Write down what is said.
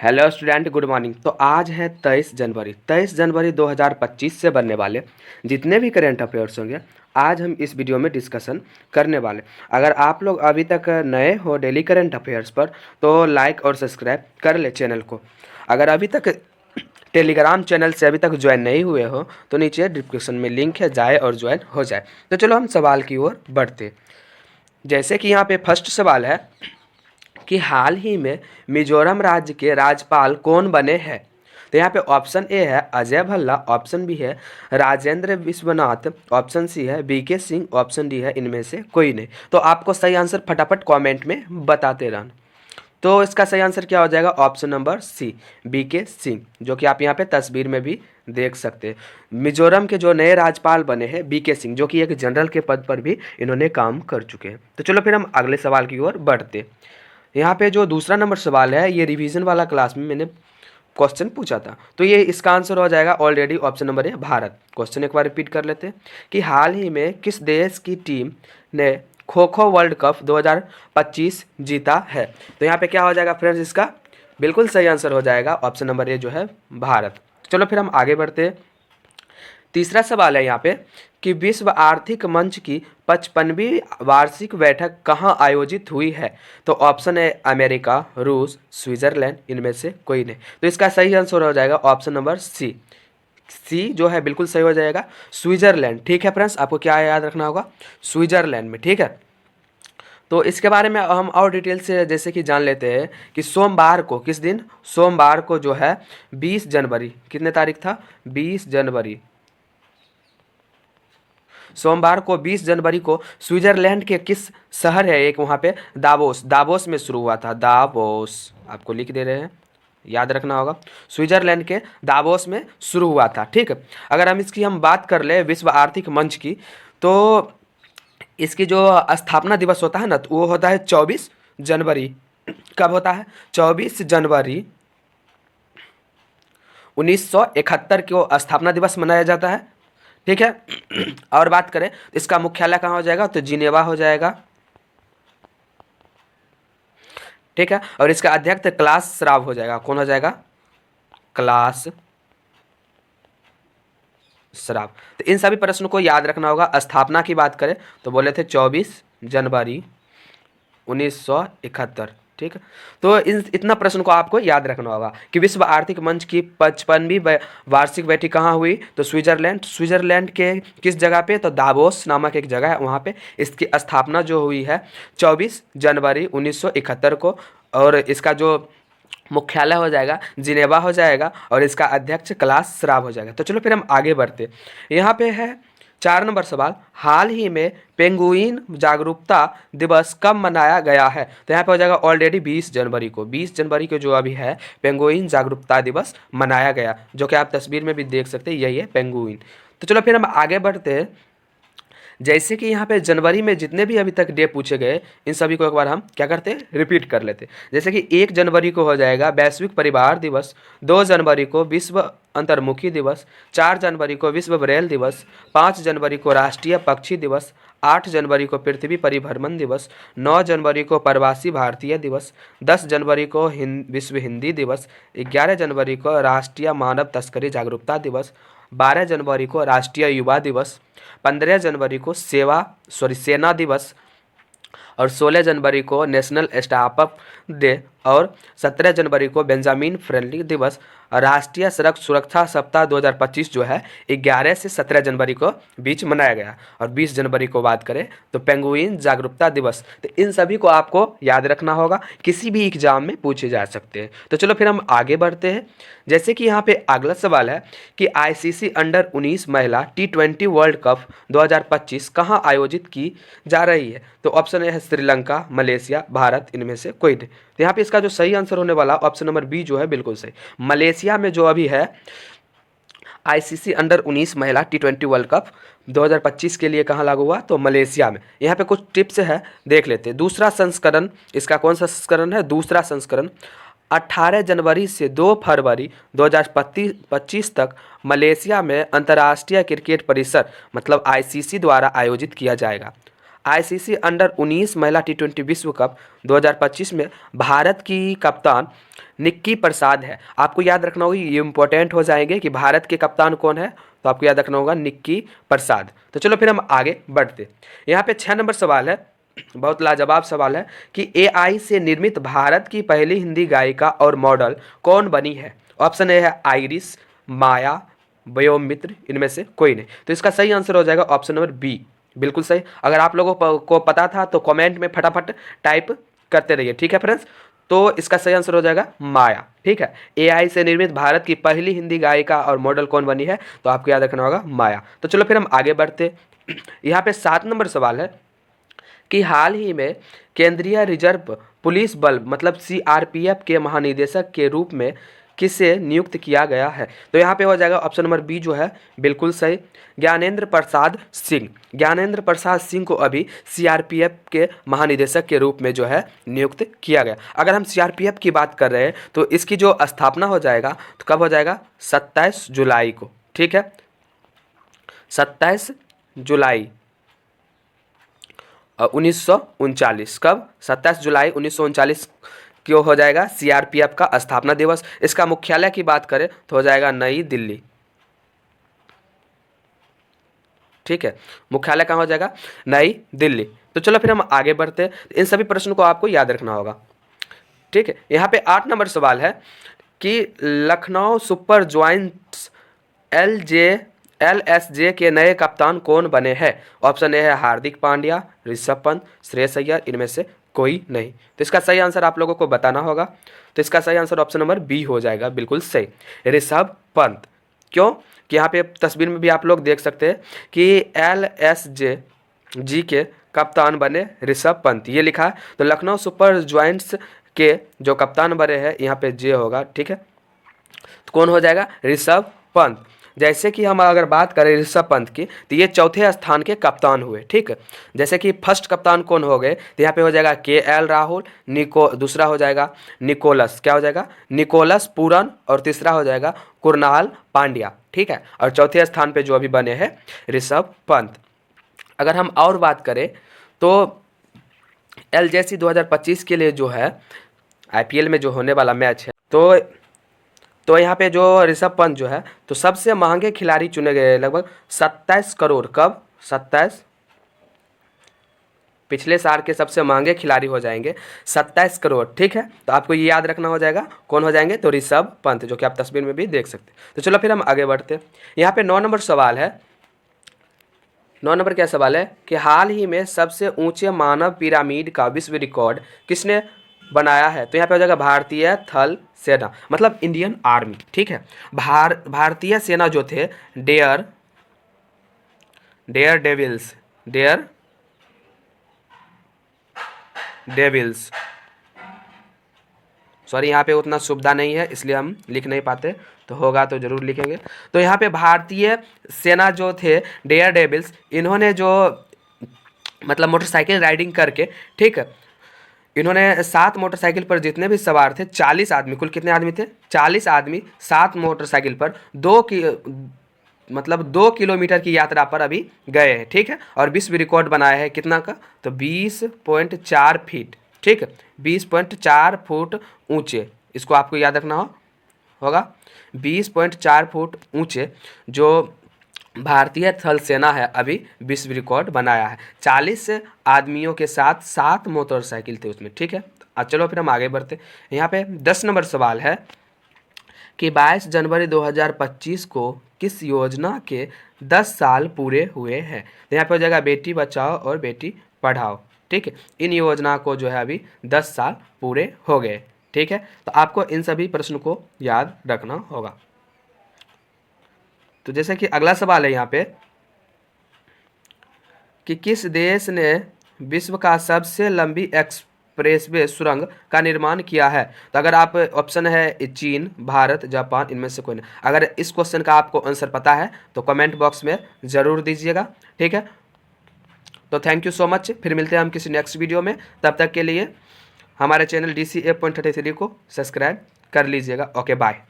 Hello student, good morning. तो आज है 23 जनवरी 2025 से बनने वाले जितने भी करेंट अफेयर्स होंगे आज हम इस वीडियो में डिस्कशन करने वाले। अगर आप लोग अभी तक नए हो डेली करेंट अफेयर्स पर तो लाइक और सब्सक्राइब कर ले चैनल को। अगर अभी तक टेलीग्राम चैनल से अभी तक ज्वाइन नहीं हुए हो तो नीचे डिस्क्रिप्शन में लिंक है, जाए और ज्वाइन हो जाए। तो चलो हम सवाल की ओर बढ़ते। जैसे कि यहाँ पे फर्स्ट सवाल है कि हाल ही में मिजोरम राज्य के राज्यपाल कौन बने हैं। तो यहाँ पे ऑप्शन ए है अजय भल्ला, ऑप्शन बी है राजेंद्र विश्वनाथ, ऑप्शन सी है बीके सिंह, ऑप्शन डी है इनमें से कोई नहीं। तो आपको सही आंसर फटाफट कमेंट में बताते रहना। तो इसका सही आंसर क्या हो जाएगा? Option number C, BK Singh, जो कि आप यहाँ पे तस्वीर में भी देख सकते हैं। मिजोरम के जो नए राज्यपाल बने हैं बीके सिंह, जो कि एक जनरल के पद पर भी इन्होंने काम कर चुके हैं। तो चलो फिर हम अगले सवाल की ओर बढ़ते। यहाँ पे जो दूसरा नंबर सवाल है ये रिवीजन वाला क्लास में मैंने क्वेश्चन पूछा था, तो ये इसका आंसर हो जाएगा already option number A Bharat. Question एक बार रिपीट कर लेते हैं कि हाल ही में किस देश की टीम ने खो खो वर्ल्ड कप 2025 जीता है। तो यहाँ पे क्या हो जाएगा फ्रेंड्स? इसका बिल्कुल सही आंसर हो जाएगा ऑप्शन नंबर ए जो है भारत। चलो फिर हम आगे बढ़ते हैं। तीसरा सवाल है यहाँ पे कि विश्व आर्थिक मंच की 55वीं वार्षिक बैठक कहाँ आयोजित हुई है। तो ऑप्शन है अमेरिका, रूस, स्विट्जरलैंड, इनमें से कोई नहीं। तो इसका सही आंसर हो जाएगा ऑप्शन नंबर सी। सी जो है बिल्कुल सही हो जाएगा, स्विट्जरलैंड। ठीक है फ्रेंड्स, आपको क्या याद रखना होगा? स्विट्जरलैंड में। ठीक है, तो इसके बारे में हम और डिटेल से जैसे कि जान लेते हैं कि सोमवार को, किस दिन? सोमवार को जो है 20 जनवरी, कितने तारीख था? 20 जनवरी। सोमवार को 20 जनवरी को स्विट्जरलैंड के किस शहर है एक, वहाँ पे दावोस, दावोस में शुरू हुआ था। दावोस आपको लिख दे रहे हैं, याद रखना होगा। स्विट्जरलैंड के दावोस में शुरू हुआ था। ठीक है, अगर हम इसकी बात कर ले विश्व आर्थिक मंच की, तो इसकी जो स्थापना दिवस होता है ना, तो वो होता है 24 जनवरी। कब होता है? 24 जनवरी 1971 को स्थापना दिवस मनाया जाता है। ठीक है, और बात करें तो इसका मुख्यालय कहाँ हो जाएगा? तो जिनेवा हो जाएगा। ठीक है, और इसका अध्यक्ष क्लास श्राव हो जाएगा। कौन हो जाएगा? क्लास श्राव। तो इन सभी प्रश्नों को याद रखना होगा। स्थापना की बात करें तो बोले थे 24 जनवरी 1971। ठीक है, तो इतना प्रश्न को आपको याद रखना होगा कि विश्व आर्थिक मंच की 55वीं वार्षिक बैठक कहाँ हुई? तो स्विट्जरलैंड। स्विट्जरलैंड के किस जगह पे? तो दावोस नामक एक जगह है, वहाँ पे इसकी स्थापना जो हुई है 24 जनवरी 1971 को। और इसका जो मुख्यालय हो जाएगा जिनेवा हो जाएगा, और इसका अध्यक्ष क्लास श्राव हो जाएगा। तो चलो फिर हम आगे बढ़ते। यहाँ पे है 4 नंबर सवाल, हाल ही में पेंगुइन जागरूकता दिवस कब मनाया गया है। तो यहाँ पे हो जाएगा ऑलरेडी 20 जनवरी को। 20 जनवरी को जो अभी है पेंगुइन जागरूकता दिवस मनाया गया, जो कि आप तस्वीर में भी देख सकते हैं, यही है पेंगुइन। तो चलो फिर हम आगे बढ़ते हैं। जैसे कि यहाँ पे जनवरी में जितने भी अभी तक डे पूछे गए, इन सभी को एक बार हम क्या करते हैं? रिपीट कर लेते हैं। जैसे कि 1 जनवरी को हो जाएगा वैश्विक परिवार दिवस, 2 जनवरी को विश्व अंतर्मुखी दिवस, 4 जनवरी को विश्व ब्रेल दिवस, 5 जनवरी को राष्ट्रीय पक्षी दिवस, 8 जनवरी को पृथ्वी परिभ्रमण दिवस, 9 जनवरी को प्रवासी भारतीय दिवस, 10 जनवरी को विश्व हिंदी दिवस, 11 जनवरी को राष्ट्रीय मानव तस्करी जागरूकता दिवस, 12 जनवरी को राष्ट्रीय युवा दिवस, 15 जनवरी को सेना दिवस, और 16 जनवरी को नेशनल स्टार्टअप डे, और 17 जनवरी को बेंजामिन फ्रेंडली दिवस। राष्ट्रीय सड़क सुरक्षा सप्ताह 2025 जो है 11 से 17 जनवरी को बीच मनाया गया। और 20 जनवरी को बात करें तो पेंगुइन जागरूकता दिवस। तो इन सभी को आपको याद रखना होगा, किसी भी एग्जाम में पूछे जा सकते हैं। तो चलो फिर हम आगे बढ़ते हैं। जैसे कि यहाँ पे अगला सवाल है कि आईसीसी अंडर 19 महिला T20 वर्ल्ड कप 2025 कहाँ आयोजित की जा रही है। तो ऑप्शन है श्रीलंका, मलेशिया, भारत, इनमें से कोई नहीं। तो यहाँ पे इसका जो सही आंसर होने वाला ऑप्शन नंबर बी जो है बिल्कुल सही। मलेशिया में जो अभी है आईसीसी अंडर 19 महिला T20 वर्ल्ड कप 2025 के लिए कहाँ लागू हुआ? तो मलेशिया में। यहाँ पे कुछ टिप्स है, देख लेते हैं। दूसरा संस्करण, इसका कौन सा संस्करण है? दूसरा संस्करण 18 जनवरी से 2 फरवरी 2025 तक मलेशिया में अंतर्राष्ट्रीय क्रिकेट परिषद मतलब आईसीसी द्वारा आयोजित किया जाएगा। आईसीसी अंडर 19 महिला टी20 विश्व कप 2025 में भारत की कप्तान निक्की प्रसाद है। आपको याद रखना होगा, ये इंपॉर्टेंट हो जाएंगे कि भारत के कप्तान कौन है, तो आपको याद रखना होगा निक्की प्रसाद। तो चलो फिर हम आगे बढ़ते। यहाँ पे 6 नंबर सवाल है, बहुत लाजवाब सवाल है कि एआई से निर्मित भारत की पहली हिंदी गायिका और मॉडल कौन बनी है। ऑप्शन ए है आइरिस, माया, व्योमित्र, इनमें से कोई नहीं। तो इसका सही आंसर हो जाएगा ऑप्शन नंबर बी, बिल्कुल सही। अगर आप लोगों को पता था तो कमेंट में फटाफट टाइप करते रहिए, ठीक है फ्रेंड्स। तो इसका सही आंसर हो जाएगा माया, ठीक है। एआई से निर्मित भारत की पहली हिंदी गायिका और मॉडल कौन बनी है, तो आपको याद रखना होगा माया। तो चलो फिर हम आगे बढ़ते। यहाँ पे 7 नंबर सवाल है कि हाल ही में केंद्रीय रिजर्व पुलिस बल मतलब सीआरपीएफ के महानिदेशक के रूप में किसे नियुक्त किया गया है। तो यहाँ पे हो जाएगा ऑप्शन नंबर बी जो है बिल्कुल सही, ज्ञानेंद्र प्रसाद सिंह। ज्ञानेंद्र प्रसाद सिंह को अभी सीआरपीएफ के महानिदेशक के रूप में जो है नियुक्त किया गया। अगर हम सीआरपीएफ की बात कर रहे हैं तो इसकी जो स्थापना हो जाएगा तो कब हो जाएगा, 27 जुलाई को, ठीक है, 27 जुलाई 1939। कब, 27 जुलाई 1939 क्यों हो जाएगा सीआरपीएफ का स्थापना दिवस। इसका मुख्यालय की बात करें तो हो जाएगा नई दिल्ली, ठीक है, मुख्यालय कहाँ हो जाएगा, नई दिल्ली। तो चलो फिर हम आगे बढ़ते हैं। इन सभी प्रश्नों को आपको याद रखना होगा, ठीक है। यहाँ पे 8 नंबर सवाल है कि लखनऊ सुपर जॉइंट्स LSJ के नए कप्तान कौन बने हैं। ऑप्शन ए है हार्दिक पांड्या, ऋषभ पंत, श्रेयस अय्यर, इनमें से कोई नहीं। तो इसका सही आंसर आप लोगों को बताना होगा। तो इसका सही आंसर ऑप्शन नंबर बी हो जाएगा, बिल्कुल सही, ऋषभ पंत। क्यों कि यहाँ पे तस्वीर में भी आप लोग देख सकते हैं कि LSJ के कप्तान बने ऋषभ पंत, ये लिखा है। तो लखनऊ सुपर जॉइंट्स के जो कप्तान बने हैं यहाँ पे जे होगा, ठीक है। तो कौन हो जाएगा, ऋषभ पंत। जैसे कि हम अगर बात करें ऋषभ पंत की तो ये चौथे स्थान के कप्तान हुए, ठीक है। जैसे कि फर्स्ट कप्तान कौन हो गए, तो यहाँ पे हो जाएगा KL राहुल, दूसरा हो जाएगा निकोलस, क्या हो जाएगा, निकोलस पूरन, और तीसरा हो जाएगा कुणाल पांड्या, ठीक है। और चौथे स्थान पे जो अभी बने हैं ऋषभ पंत। अगर हम और बात करें तो LJC 2025 के लिए जो है IPL में जो होने वाला मैच है, तो यहाँ पे जो ऋषभ पंत जो है तो सबसे महंगे खिलाड़ी चुने गए, लगभग 27 करोड़। कब, 27, पिछले साल के सबसे महंगे खिलाड़ी हो जाएंगे 27 करोड़, ठीक है। तो आपको ये याद रखना हो जाएगा कौन हो जाएंगे, तो ऋषभ पंत, जो कि आप तस्वीर में भी देख सकते हैं। तो चलो फिर हम आगे बढ़ते हैं। यहाँ पे 9 नंबर सवाल है, 9 नंबर क्या सवाल है कि हाल ही में सबसे ऊंचे मानव पिरामिड का विश्व रिकॉर्ड किसने बनाया है। तो यहाँ पे हो जाएगा भारतीय थल सेना, मतलब इंडियन आर्मी, ठीक है। भारतीय सेना जो थे डेयर डेविल्स, सॉरी यहाँ पे उतना सुविधा नहीं है इसलिए हम लिख नहीं पाते, तो होगा तो जरूर लिखेंगे। तो यहाँ पे भारतीय सेना जो थे डेयर डेविल्स, इन्होंने जो मतलब मोटरसाइकिल राइडिंग करके, ठीक है, इन्होंने 7 मोटरसाइकिल पर जितने भी सवार थे 40 आदमी, कुल कितने आदमी थे, 40 आदमी 7 मोटरसाइकिल पर 2 किलोमीटर की यात्रा पर अभी गए हैं, ठीक है। और विश्व रिकॉर्ड बनाया है कितना का, तो 20.4 फीट, ठीक है, 20.4 फुट ऊंचे। इसको आपको याद रखना होगा, 20.4 फुट ऊंचे जो भारतीय थल सेना है अभी विश्व रिकॉर्ड बनाया है। 40 आदमियों के साथ 7 मोटरसाइकिल थे उसमें, ठीक है। चलो फिर हम आगे बढ़ते। यहाँ पे 10 नंबर सवाल है कि 22 जनवरी 2025 को किस योजना के 10 साल पूरे हुए हैं। तो यहाँ पे हो जाएगा बेटी बचाओ और बेटी पढ़ाओ, ठीक है। इन योजना को जो है अभी 10 साल पूरे हो गए, ठीक है। तो आपको इन सभी प्रश्न को याद रखना होगा। तो जैसे कि अगला सवाल है यहाँ पे कि किस देश ने विश्व का सबसे लंबी एक्सप्रेसवे सुरंग का निर्माण किया है। तो अगर आप ऑप्शन है चीन, भारत, जापान, इनमें से कोई नहीं। अगर इस क्वेश्चन का आपको आंसर पता है तो कमेंट बॉक्स में ज़रूर दीजिएगा, ठीक है। तो थैंक यू सो मच, फिर मिलते हैं हम किसी नेक्स्ट वीडियो में। तब तक के लिए हमारे चैनल DC 8.33 को सब्सक्राइब कर लीजिएगा। Okay bye.